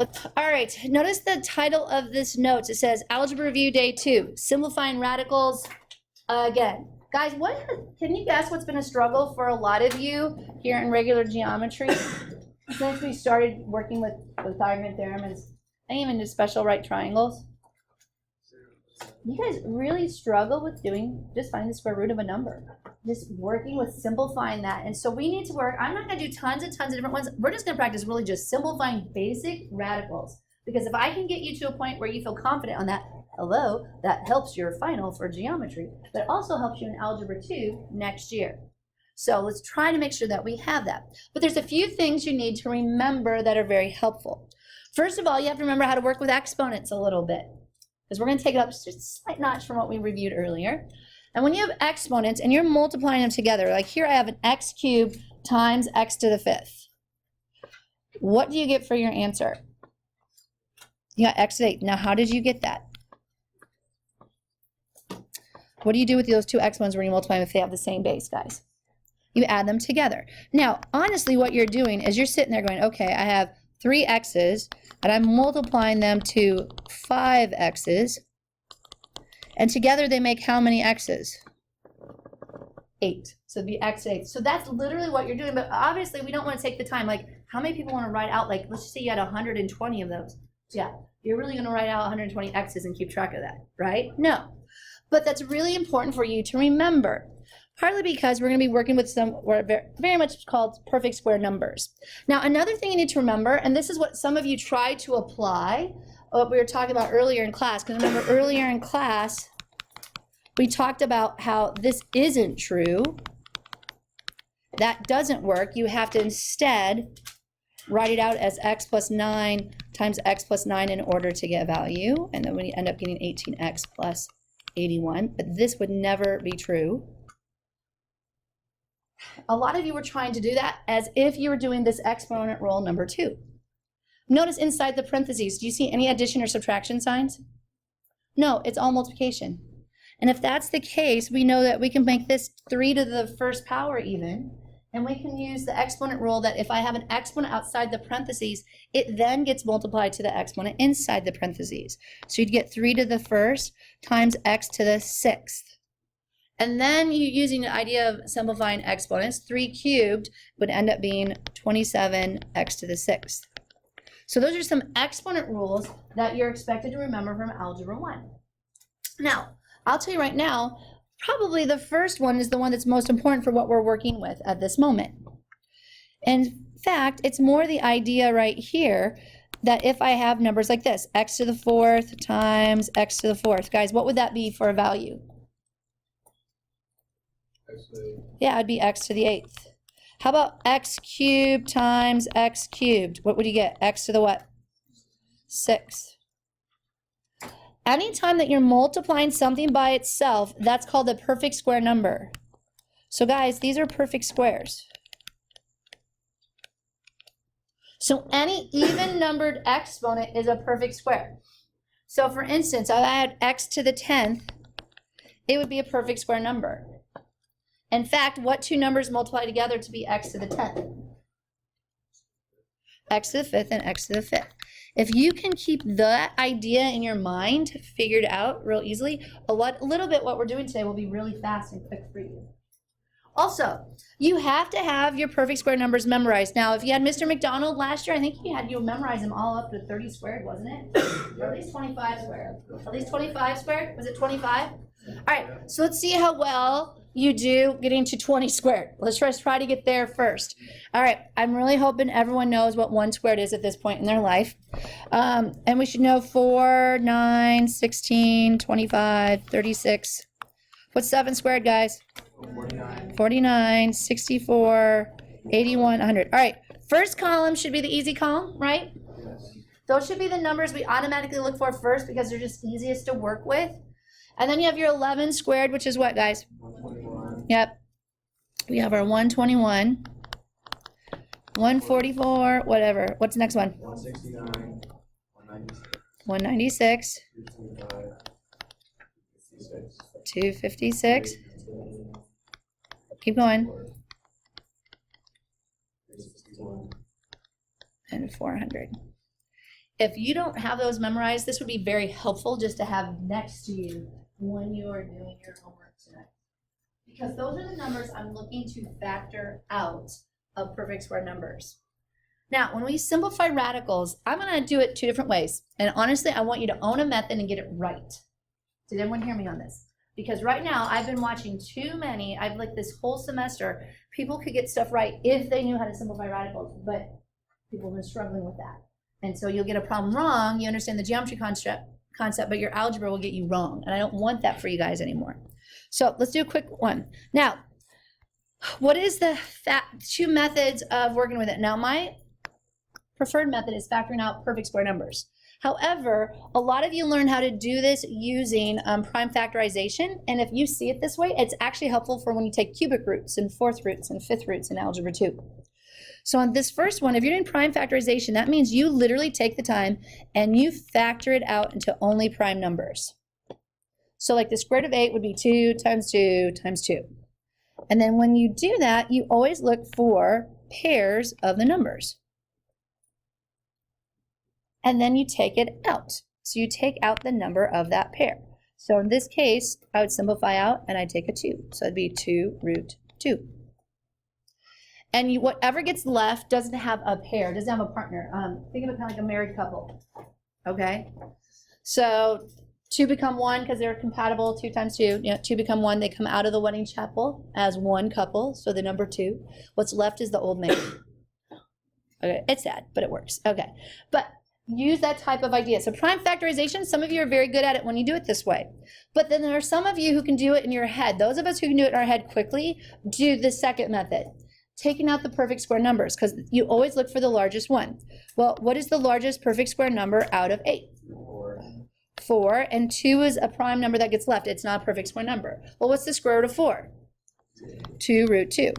All right, notice the title of this note. It says Algebra Review Day 2, Simplifying Radicals Again. Guys, can you guess what's been a struggle for a lot of you here in regular geometry since we started working with Pythagorean theorem and even just special right triangles? You guys really struggle with just finding the square root of a number. Just working with simplifying that. And so we need to work, I'm not going to do tons of different ones. We're just going to practice really just simplifying basic radicals. Because if I can get you to a point where you feel confident on that, hello, that helps your final for geometry, but it also helps you in Algebra 2 next year. So let's try to make sure that we have that. But there's a few things you need to remember that are very helpful. First of all, you have to remember how to work with exponents a little bit, because we're going to take it up just a slight notch from what we reviewed earlier. And when you have exponents and you're multiplying them together, like here I have an x cubed times x to the 5th. What do you get for your answer? You got x to the 8th. Now, how did you get that? What do you do with those two exponents when you multiply them if they have the same base, guys? You add them together. Now, honestly, what you're doing is you're sitting there going, okay, I have 3 x's, and I'm multiplying them to 5 x's, and together they make how many x's? 8. So it'd be x to 8. So that's literally what you're doing, but obviously we don't want to take the time. Like, how many people want to write out, like, let's just say you had 120 of those. So yeah, you're really going to write out 120 x's and keep track of that, right? No. But that's really important for you to remember. Partly because we're going to be working with some very much called perfect square numbers. Now, another thing you need to remember, and this is what some of you tried to apply, what we were talking about earlier in class, because remember earlier in class, we talked about how this isn't true. That doesn't work. You have to instead write it out as x plus 9 times x plus 9 in order to get a value, and then we end up getting 18x plus 81, but this would never be true. A lot of you were trying to do that as if you were doing this exponent rule number 2. Notice inside the parentheses, do you see any addition or subtraction signs? No, it's all multiplication. And if that's the case, we know that we can make this 3 to the 1st power even, and we can use the exponent rule that if I have an exponent outside the parentheses, it then gets multiplied to the exponent inside the parentheses. So you'd get 3 to the 1st times x to the 6th. And then you using the idea of simplifying exponents, 3 cubed would end up being 27x to the 6th. So those are some exponent rules that you're expected to remember from Algebra 1. Now, I'll tell you right now, probably the first one is the one that's most important for what we're working with at this moment. In fact, it's more the idea right here that if I have numbers like this, x to the 4th times x to the 4th, guys, what would that be for a value? Yeah, it'd be x to the 8th. How about x cubed times x cubed? What would you get? X to the what? 6. Anytime that you're multiplying something by itself, that's called a perfect square number. So guys, these are perfect squares. So any even numbered exponent is a perfect square. So for instance, if I had x to the 10th, it would be a perfect square number. In fact, what two numbers multiply together to be x to the 10th? X to the 5th and x to the 5th. If you can keep that idea in your mind figured out real easily, a little bit what we're doing today will be really fast and quick for you. Also, you have to have your perfect square numbers memorized. Now, if you had Mr. McDonald last year, I think you memorize them all up to 30 squared, wasn't it? Or at least 25 squared. At least 25 squared? Was it 25? All right, so let's see how well you do getting to 20 squared. Let's try to get there first. All right, I'm really hoping everyone knows what 1 squared is at this point in their life. And we should know 4, 9, 16, 25, 36. What's 7 squared, guys? 49, 64, 81, 100. All right, first column should be the easy column, right? Those should be the numbers we automatically look for first because they're just easiest to work with. And then you have your 11 squared, which is what, guys? 121. Yep. We have our 121, 144, whatever. What's the next one? 169, 196, 256. Keep going. And 400. if you don't have those memorized, this would be very helpful just to have next to you when you are doing your homework tonight. Because those are the numbers I'm looking to factor out of perfect square numbers. Now, when we simplify radicals, I'm going to do it two different ways. And honestly, I want you to own a method and get it right. Did everyone hear me on this? Because right now, I've been watching too many, I've like this whole semester, people could get stuff right if they knew how to simplify radicals, but people have been struggling with that. And so you'll get a problem wrong, you understand the geometry concept, but your algebra will get you wrong. And I don't want that for you guys anymore. So let's do a quick one. Now, what is the two methods of working with it? Now, my preferred method is factoring out perfect square numbers. However, a lot of you learn how to do this using prime factorization. And if you see it this way, it's actually helpful for when you take cubic roots and fourth roots and fifth roots in Algebra 2. So on this first one, if you're doing prime factorization, that means you literally take the time and you factor it out into only prime numbers. So like the square root of 8 would be 2 times 2 times 2. And then when you do that, you always look for pairs of the numbers. And then you take it out. So you take out the number of that pair. So in this case, I would simplify out and I'd take a 2. So it'd be 2 root 2. And whatever gets left doesn't have a pair, doesn't have a partner. Think of it kind of like a married couple, okay? So 2 become 1 because they're compatible, 2 times 2. 2 become 1, they come out of the wedding chapel as one couple, so the number 2. What's left is the old man. Okay, it's sad, but it works, okay. But use that type of idea. So prime factorization, some of you are very good at it when you do it this way. But then there are some of you who can do it in your head. Those of us who can do it in our head quickly, do the second method. Taking out the perfect square numbers, because you always look for the largest one. Well, what is the largest perfect square number out of 8? 4, and 2 is a prime number that gets left. It's not a perfect square number. Well, what's the square root of 4? 2 root 2.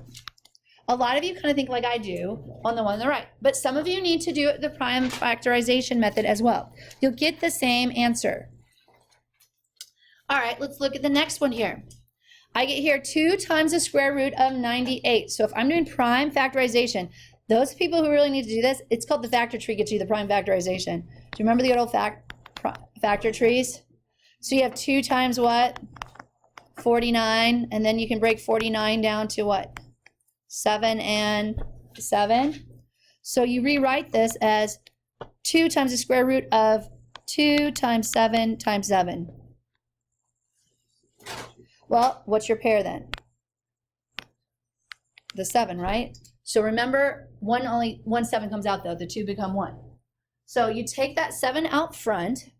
A lot of you kind of think like I do on the one on the right, but some of you need to do the prime factorization method as well. You'll get the same answer. All right, let's look at the next one here. I get here 2 times the square root of 98. So if I'm doing prime factorization, those people who really need to do this, it's called the factor tree gets you the prime factorization. Do you remember the old factor trees? So you have 2 times what? 49, and then you can break 49 down to what? 7 and 7. So you rewrite this as 2 times the square root of 2 times 7 times 7. Well, what's your pair then? The 7, right? So remember, only one 7 comes out though, the 2 become 1. So you take that 7 out front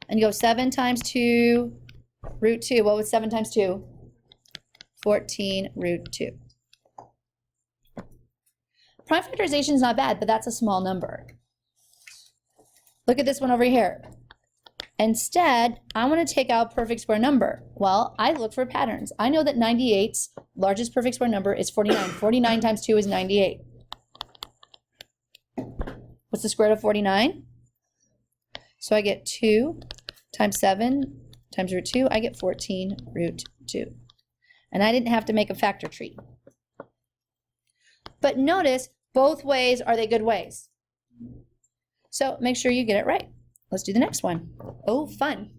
and you go 7 times 2 root 2. What was 7 times 2? 14 root 2. Prime factorization is not bad, but that's a small number. Look at this one over here. Instead, I want to take out perfect square number. Well, I look for patterns. I know that 98's largest perfect square number is 49. 49 times 2 is 98. What's the square root of 49? So I get 2 times 7 times root 2. I get 14 root 2. And I didn't have to make a factor tree. But notice, both ways, are they good ways? So make sure you get it right. Let's do the next one. Oh, fun.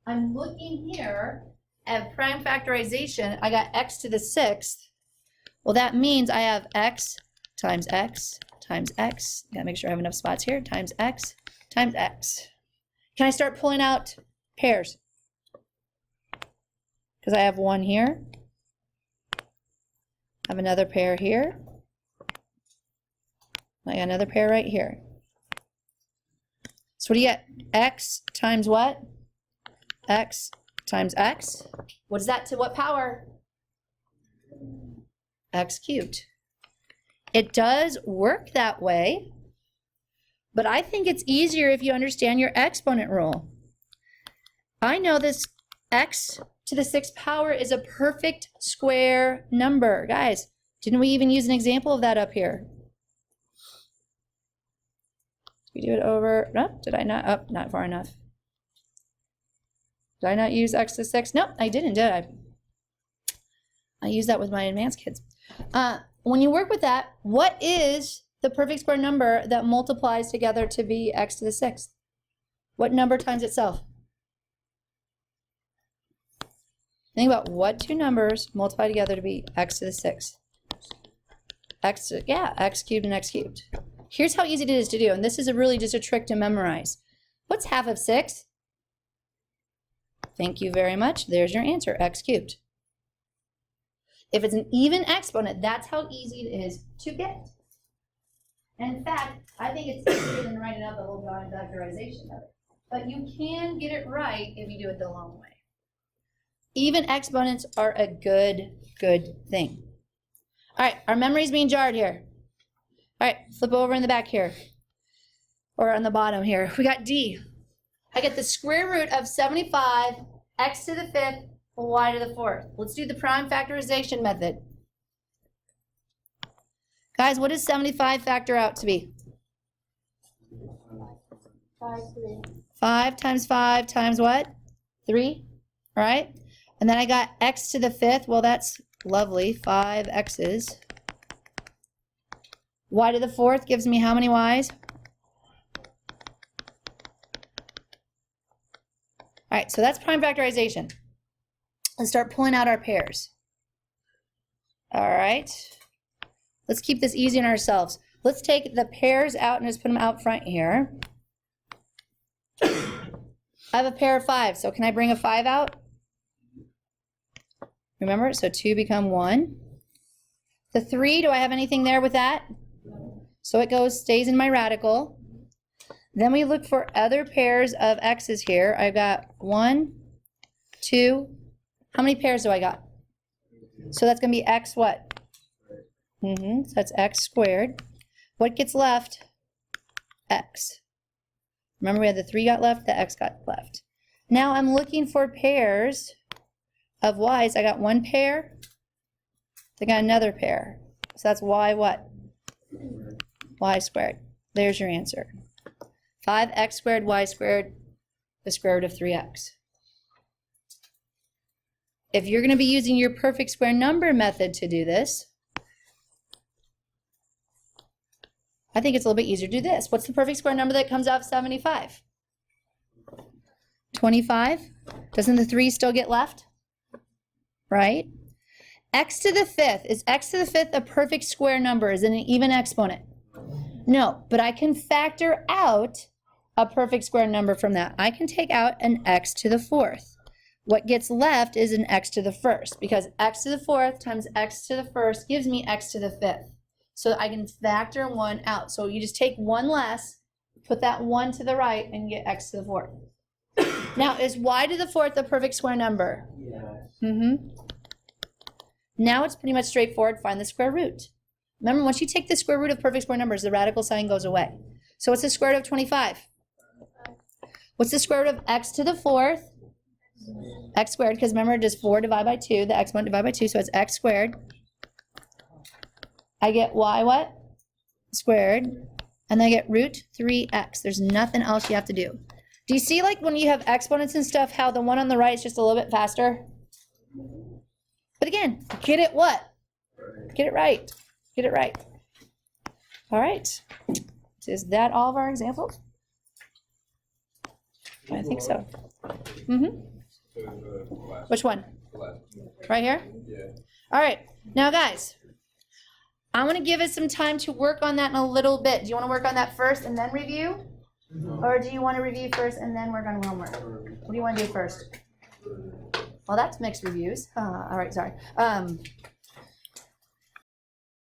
I'm looking here at prime factorization. I got x to the 6th. Well, that means I have x times x times x. Gotta make sure I have enough spots here. Times x times x. Can I start pulling out pairs? Because I have one here. I have another pair here. I got another pair right here. So what do you get? X times what? X times x. What is that to what power? X cubed. It does work that way, but I think it's easier if you understand your exponent rule. I know this x to the 6th power is a perfect square number. Guys, didn't we even use an example of that up here? We do it over, no, did I not? Oh, not far enough. Did I not use x to the 6? Nope, I didn't, did I? I used that with my advanced kids. When you work with that, what is the perfect square number that multiplies together to be x to the 6th? What number times itself? Think about what two numbers multiply together to be x to the 6th. X cubed and x cubed. Here's how easy it is to do, and this is really just a trick to memorize. What's half of 6? Thank you very much. There's your answer, x cubed. If it's an even exponent, that's how easy it is to get. And in fact, I think it's easier than writing out the whole factorization of it. But you can get it right if you do it the long way. Even exponents are a good thing. All right, our memory's being jarred here. All right, flip over in the back here. Or on the bottom here. We got D. I get the square root of 75, x to the 5th, y to the 4th. Let's do the prime factorization method. Guys, what does 75 factor out to be? 5 times 5 times what? 3, all right? And then I got x to the 5th. Well, that's lovely, 5 x's. Y to the 4th gives me how many y's? All right, so that's prime factorization. Let's start pulling out our pairs. All right. Let's keep this easy on ourselves. Let's take the pairs out and just put them out front here. I have a pair of 5, so can I bring a 5 out? Remember, so 2 become 1. The 3, do I have anything there with that? So it stays in my radical. Then we look for other pairs of x's here. I've got 1, 2. How many pairs do I got? So that's going to be x what? So that's x squared. What gets left? X. Remember we had the 3 got left, the x got left. Now I'm looking for pairs of y's. I got 1 pair. I got another pair. So that's y what? Y squared. There's your answer. 5x squared, y squared, the square root of 3x. If you're going to be using your perfect square number method to do this, I think it's a little bit easier to do this. What's the perfect square number that comes out of 75? 25. Doesn't the 3 still get left? Right? X to the 5th. Is x to the 5th a perfect square number? Is it an even exponent? No, but I can factor out a perfect square number from that. I can take out an x to the 4th. What gets left is an x to the 1st, because x to the 4th times x to the 1st gives me x to the 5th. So I can factor 1 out. So you just take 1 less, put that 1 to the right, and get x to the 4th. Now, is y to the 4th a perfect square number? Yes. Now it's pretty much straightforward. Find the square root. Remember, once you take the square root of perfect square numbers, the radical sign goes away. So what's the square root of 25? What's the square root of x to the 4th? X squared, because remember, just 4 divided by 2, the exponent divided by 2, so it's x squared. I get y what? Squared. And then I get root 3x. There's nothing else you have to do. Do you see, like, when you have exponents and stuff, how the one on the right is just a little bit faster? But again, get it what? Get it right. Get it right. All right. Is that all of our examples? I think so. Which one? Right here? Yeah. All right. Now, guys, I want to give us some time to work on that in a little bit. Do you want to work on that first and then review? Or do you want to review first and then work on homework? What do you want to do first? Well, that's mixed reviews. All right, sorry.